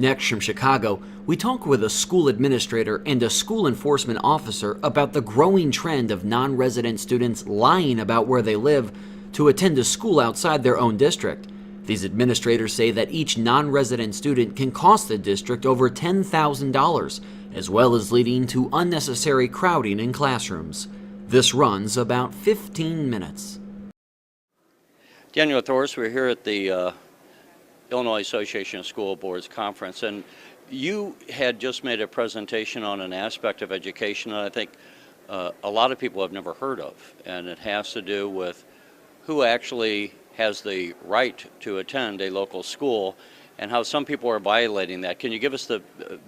Next, from Chicago, we talk with a school administrator and a school enforcement officer about the growing trend of non-resident students lying about where they live to attend a school outside their own district. These administrators say that each non-resident student can cost the district over $10,000, as well as leading to unnecessary crowding in classrooms. This runs about 15 minutes. Daniel THORSE, we're here at the Illinois Association of School Boards Conference, and you had just made a presentation on an aspect of education that I think a lot of people have never heard of, and it has to do with who actually has the right to attend a local school and how some people are violating that. Can you give us the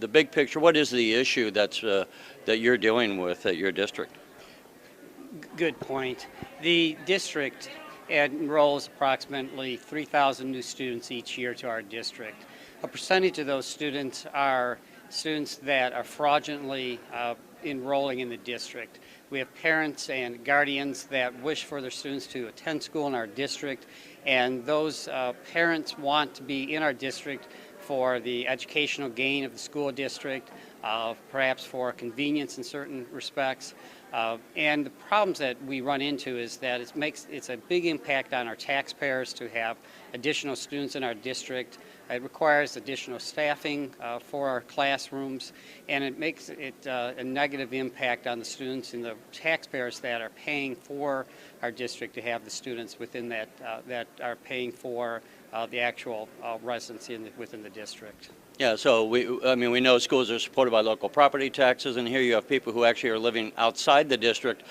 big picture? What is the issue that you're dealing with at your district? Good point. The district enrolls approximately 3,000 new students each year to our district. A percentage of those students are students that are fraudulently enrolling in the district. We have parents and guardians that wish for their students to attend school in our district, and those parents want to be in our district for the educational gain of the school district, perhaps for convenience in certain respects. And the problems that we run into is that it's a big impact on our taxpayers to have additional students in our district. It requires additional staffing for our classrooms, and it makes it a negative impact on the students and the taxpayers that are paying for our district to have the students within that are paying for the actual residency within the district. Yeah, so we know schools are supported by local property taxes, and here you have people who actually are living outside the district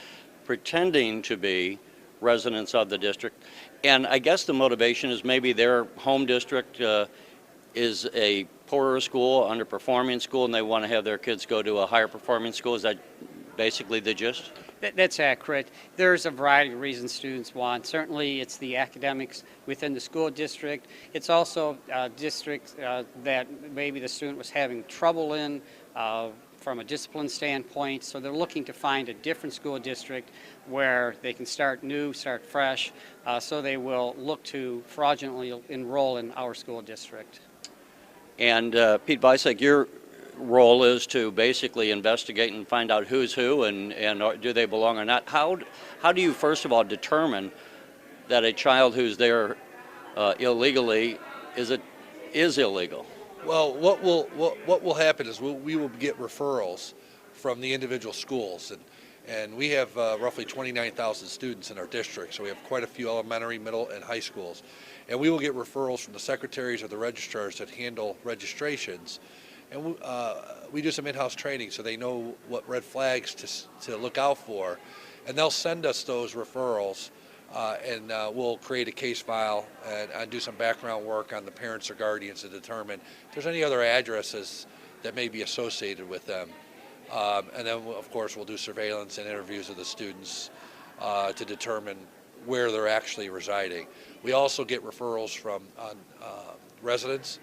pretending to be residents of the district. And I guess the motivation is maybe their home district is a poorer school, underperforming school, and they want to have their kids go to a higher performing school. Is that basically the gist? That's accurate. There's a variety of reasons students want. Certainly it's the academics within the school district. It's also districts that maybe the student was having trouble in from a discipline standpoint, so they're looking to find a different school district where they can start new, start fresh, so they will look to fraudulently enroll in our school district. And Pete VIZEK, your role is to basically investigate and find out who's who and do they belong or not. How do you first of all determine that a child who's there illegally is illegal? Well, what will happen is we will get referrals from the individual schools, and we have roughly 29,000 students in our district, so we have quite a few elementary, middle, and high schools. And we will get referrals from the secretaries or the registrars that handle registrations. And we do some in-house training so they know what red flags to look out for. And they'll send us those referrals, and we'll create a case file and do some background work on the parents or guardians to determine if there's any other addresses that may be associated with them. And then, of course, we'll do surveillance and interviews of the students to determine where they're actually residing. We also get referrals from residents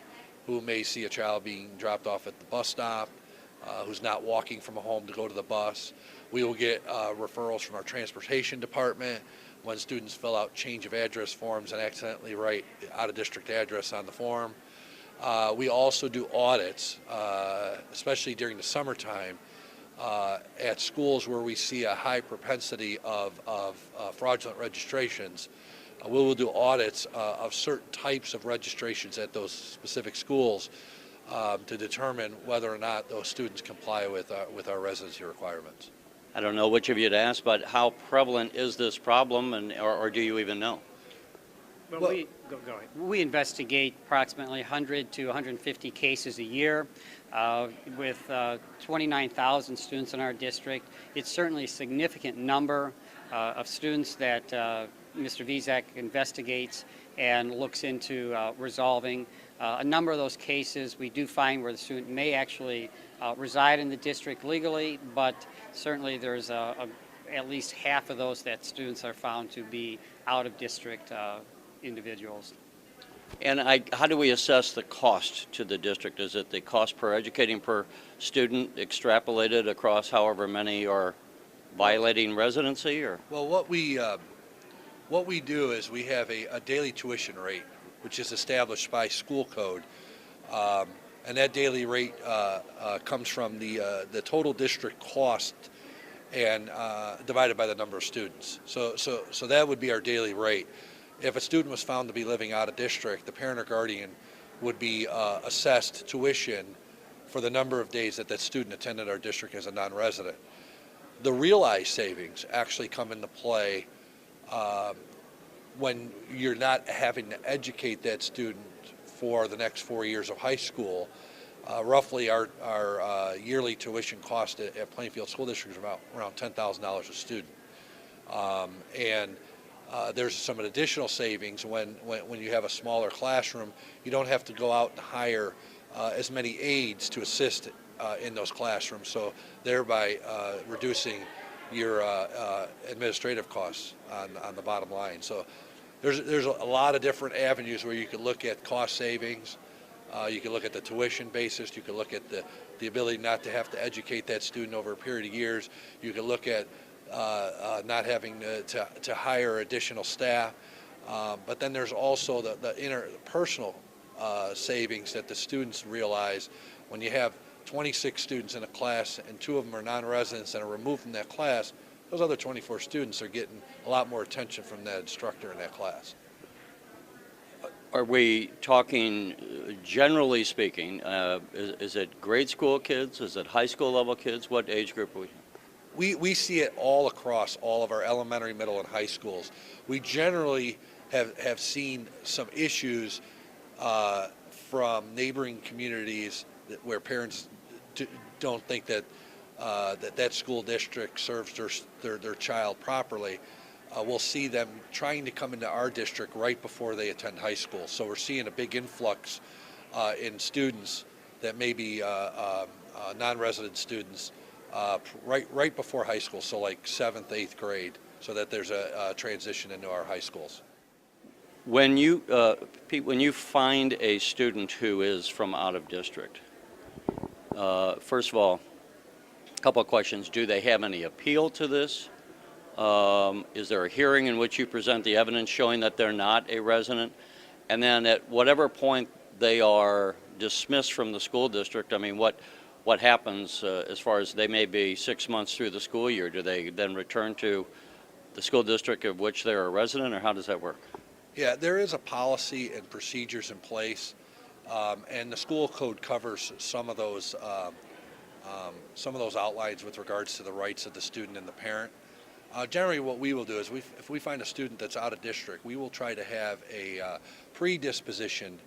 who may see a child being dropped off at the bus stop, who's not walking from a home to go to the bus. We will get referrals from our transportation department when students fill out change of address forms and accidentally write out-of-district address on the form. We also do audits, especially during the summertime, at schools where we see a high propensity of fraudulent registrations. We will do audits of certain types of registrations at those specific schools to determine whether or not those students comply with our residency requirements. I don't know which of you to ask, but how prevalent is this problem, or do you even know? Well, go ahead. We investigate approximately 100 to 150 cases a year with 29,000 students in our district. It's certainly a significant number of students that Mr. VIZEK investigates and looks into resolving. A number of those cases we do find where the student may actually reside in the district legally, but certainly there's at least half of those that students are found to be out of district individuals. And how do we assess the cost to the district? Is it the cost per educating per student extrapolated across however many are violating residency? Or well, what we do is we have a daily tuition rate, which is established by school code, and that daily rate comes from the total district cost and divided by the number of students. So that would be our daily rate. If a student was found to be living out of district, the parent or guardian would be assessed tuition for the number of days that that student attended our district as a non-resident. The realized savings actually come into play when you're not having to educate that student for the next 4 years of high school. Roughly our yearly tuition cost at Plainfield School District is around $10,000 a student. There's some additional savings when you have a smaller classroom. You don't have to go out and hire as many aides to assist in those classrooms, so thereby reducing your administrative costs on the bottom line. So there's a lot of different avenues where you could look at cost savings. You can look at the tuition basis. You can look at the ability not to have to educate that student over a period of years. You can look at not having to hire additional staff. But then there's also the interpersonal savings that the students realize when you have 26 students in a class and 2 of them are non-residents and are removed from that class. Those other 24 students are getting a lot more attention from that instructor in that class. Are we talking, generally speaking, is it grade school kids? Is it high school level kids? What age group are we? We see it all across all of our elementary, middle, and high schools. We generally have seen some issues from neighboring communities where parents don't think that that school district serves their child properly. We'll see them trying to come into our district right before they attend high school. So we're seeing a big influx in students that may be non-resident students right before high school, so like 7th, 8th grade, so that there's a transition into our high schools. When you, Pete, when you find a student who is from out of district, first of all, a couple of questions. Do they have any appeal to this? Is there a hearing in which you present the evidence showing that they're not a resident? And then at whatever point they are dismissed from the school district, I mean, what happens as far as they may be 6 months through the school year? Do they then return to the school district of which they're a resident, or how does that work? Yeah, there is a policy and procedures in place, and the school code covers some of those outlines with regards to the rights of the student and the parent. Generally what we will do is if we find a student that's out of district, we will try to have a predisposition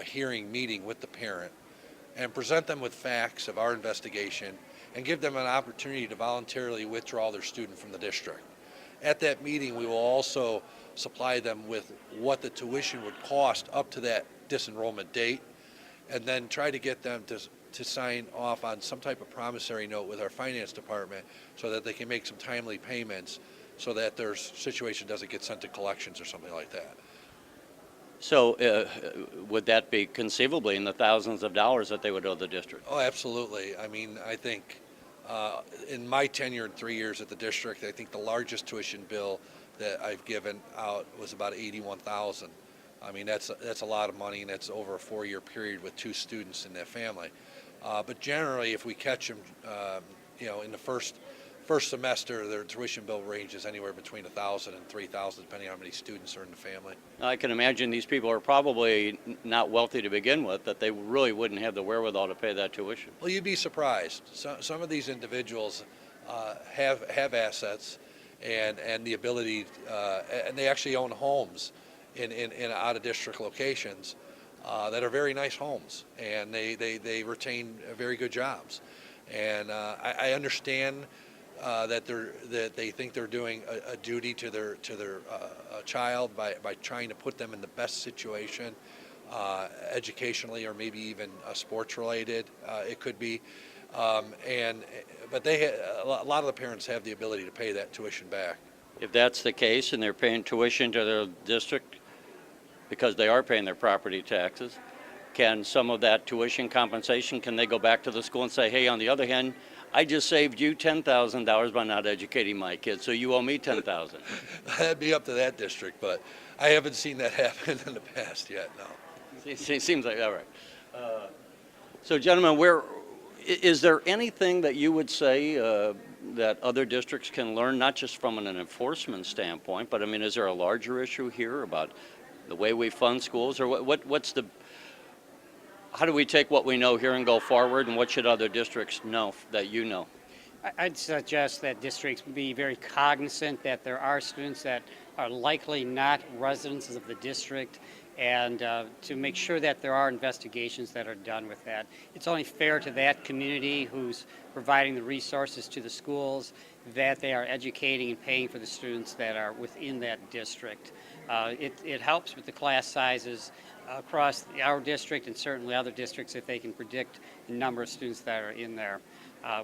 hearing meeting with the parent and present them with facts of our investigation and give them an opportunity to voluntarily withdraw their student from the district. At that meeting, we will also supply them with what the tuition would cost up to that disenrollment date, and then try to get them to sign off on some type of promissory note with our finance department so that they can make some timely payments so that their situation doesn't get sent to collections or something like that. So would that be conceivably in the thousands of dollars that they would owe the district? Oh, absolutely. I mean, I think in my tenure in 3 years at the district, I think the largest tuition bill that I've given out was about $81,000. I mean, that's a lot of money, and that's over a 4-year period with 2 students in that family. But generally, if we catch them, in the first semester, their tuition bill ranges anywhere between $1,000 and $3,000, depending on how many students are in the family. I can imagine these people are probably not wealthy to begin with, that they really wouldn't have the wherewithal to pay that tuition. Well, you'd be surprised. Some of these individuals have assets and the ability, and they actually own homes in out-of-district locations that are very nice homes, and they retain very good jobs. And I understand that they think they're doing a duty to their child by trying to put them in the best situation, educationally or maybe even sports related. It could be, but a lot of the parents have the ability to pay that tuition back. If that's the case and they're paying tuition to their district because they are paying their property taxes, can some of that tuition compensation, can they go back to the school and say, hey, on the other hand, I just saved you $10,000 by not educating my kids, so you owe me $10,000. That'd be up to that district, but I haven't seen that happen in the past yet, no. It seems like, all right. So, gentlemen, is there anything that you would say that other districts can learn, not just from an enforcement standpoint, but I mean, is there a larger issue here about the way we fund schools, or how do we take what we know here and go forward, and what should other districts know that you know? I'd suggest that districts be very cognizant that there are students that are likely not residents of the district, and to make sure that there are investigations that are done with that. It's only fair to that community who's providing the resources to the schools that they are educating and paying for the students that are within that district. It helps with the class sizes across our district and certainly other districts if they can predict the number of students that are in there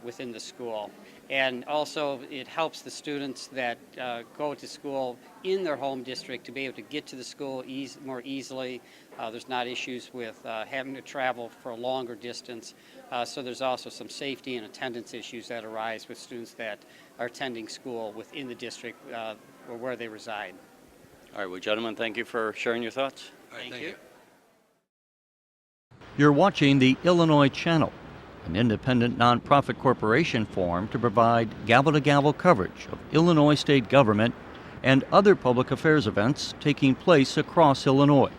within the school. And also it helps the students that go to school in their home district to be able to get to the school more easily. There's not issues with having to travel for a longer distance. So there's also some safety and attendance issues that arise with students that are attending school within the district or where they reside. All right, well, gentlemen, thank you for sharing your thoughts. All right, Thank you. You're watching the Illinois Channel, an independent nonprofit corporation formed to provide gavel-to-gavel coverage of Illinois state government and other public affairs events taking place across Illinois.